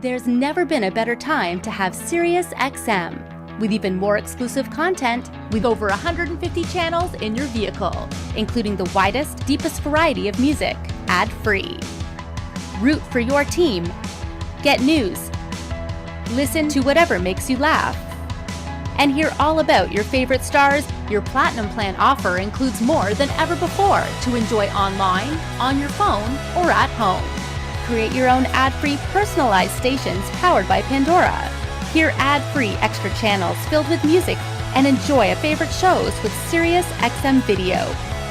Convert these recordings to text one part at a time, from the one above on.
There's never been a better time to have SiriusXM. With even more exclusive content, with over 150 channels in your vehicle, including the widest, deepest variety of music, ad-free. Root for your team. Get news. Listen to whatever makes you laugh. And hear all about your favorite stars. Your Platinum Plan offer includes more than ever before to enjoy online, on your phone, or at home. Create your own ad-free personalized stations powered by Pandora. Hear ad-free extra channels filled with music and enjoy favorite shows with SiriusXM Video.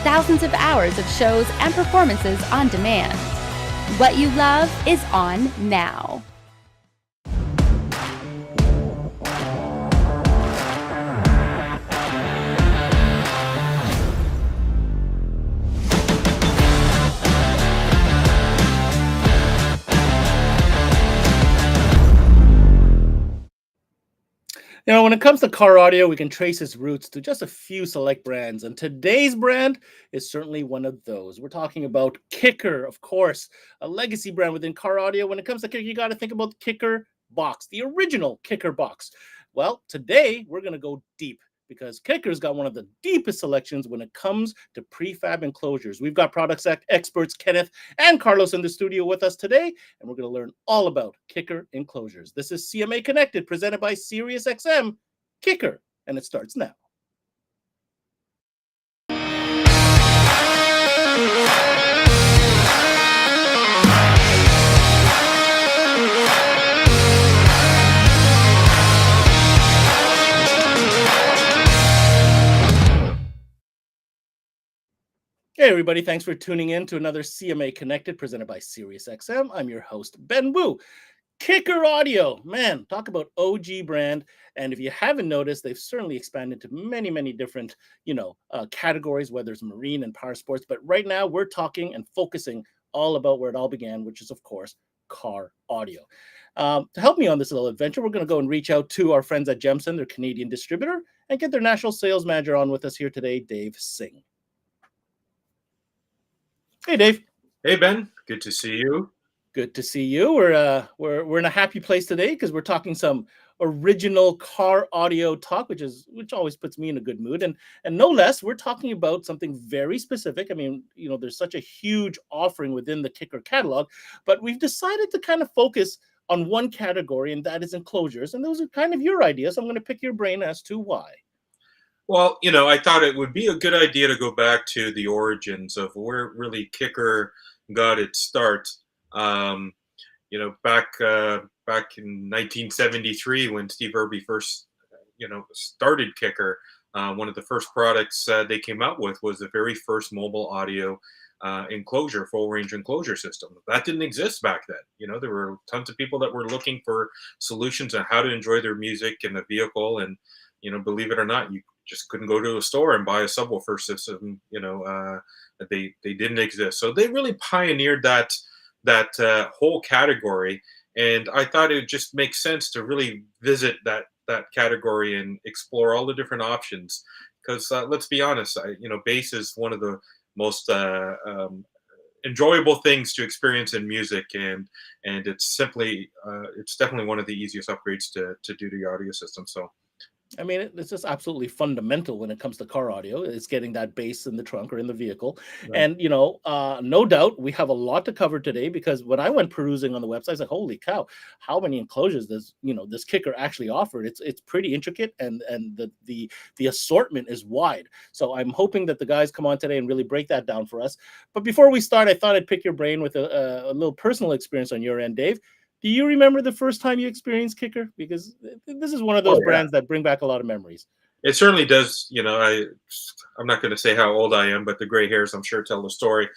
Thousands of hours of shows and performances on demand. What you love is on now. You know, when it comes to car audio, we can trace its roots to just a few select brands, and today's brand is certainly one of those. We're talking about Kicker, of course, a legacy brand within car audio. When it comes to Kicker, you got to think about the Kicker box, the original Kicker box. Well, today we're going to go deep because Kicker's got one of the deepest selections when it comes to prefab enclosures. We've got product experts Kenneth and Carlos in the studio with us today, and we're going to learn all about Kicker enclosures. This is CMA Connected, presented by SiriusXM Kicker, and it starts now. Hey everybody, thanks for tuning in to another CMA Connected presented by SiriusXM. I'm your host, Ben Wu. Kicker Audio, man, talk about OG brand. And if you haven't noticed, they've certainly expanded to many different, categories, whether it's marine and power sports. But right now we're talking and focusing all about where it all began, which is, of course, car audio. To help me on this little adventure, we're going to go and reach out to our friends at Jemson, their Canadian distributor, and get their national sales manager on with us here today, Dave Singh. Hey, Dave. Hey, Ben. Good to see you. Good to see you. We're in a happy place today because we're talking some original car audio talk, which always puts me in a good mood. And no less, we're talking about something very specific. I mean, there's such a huge offering within the Kicker catalog, but we've decided to kind of focus on one category, and that is enclosures. And those are kind of your ideas. So I'm going to pick your brain as to why. Well, I thought it would be a good idea to go back to the origins of where really Kicker got its start. Back in 1973 when Steve Irby first, started Kicker, one of the first products they came out with was the very first mobile audio enclosure, full range enclosure system. That didn't exist back then. There were tons of people that were looking for solutions on how to enjoy their music in the vehicle, and believe it or not, you just couldn't go to a store and buy a subwoofer system. They didn't exist. So they really pioneered that whole category. And I thought it would just make sense to really visit that category and explore all the different options. Because let's be honest, bass is one of the most enjoyable things to experience in music, and it's definitely one of the easiest upgrades to do to your audio system. So. I mean, it's just absolutely fundamental when it comes to car audio. It's getting that bass in the trunk or in the vehicle. Right. And, no doubt we have a lot to cover today, because when I went perusing on the website, I was like, holy cow, how many enclosures does, this Kicker actually offer? It's pretty intricate, and the assortment is wide. So I'm hoping that the guys come on today and really break that down for us. But before we start, I thought I'd pick your brain with a little personal experience on your end, Dave. Do you remember the first time you experienced Kicker? Because this is one of those brands that bring back a lot of memories. It certainly does. I'm not going to say how old I am, but the gray hairs, I'm sure, tell the story.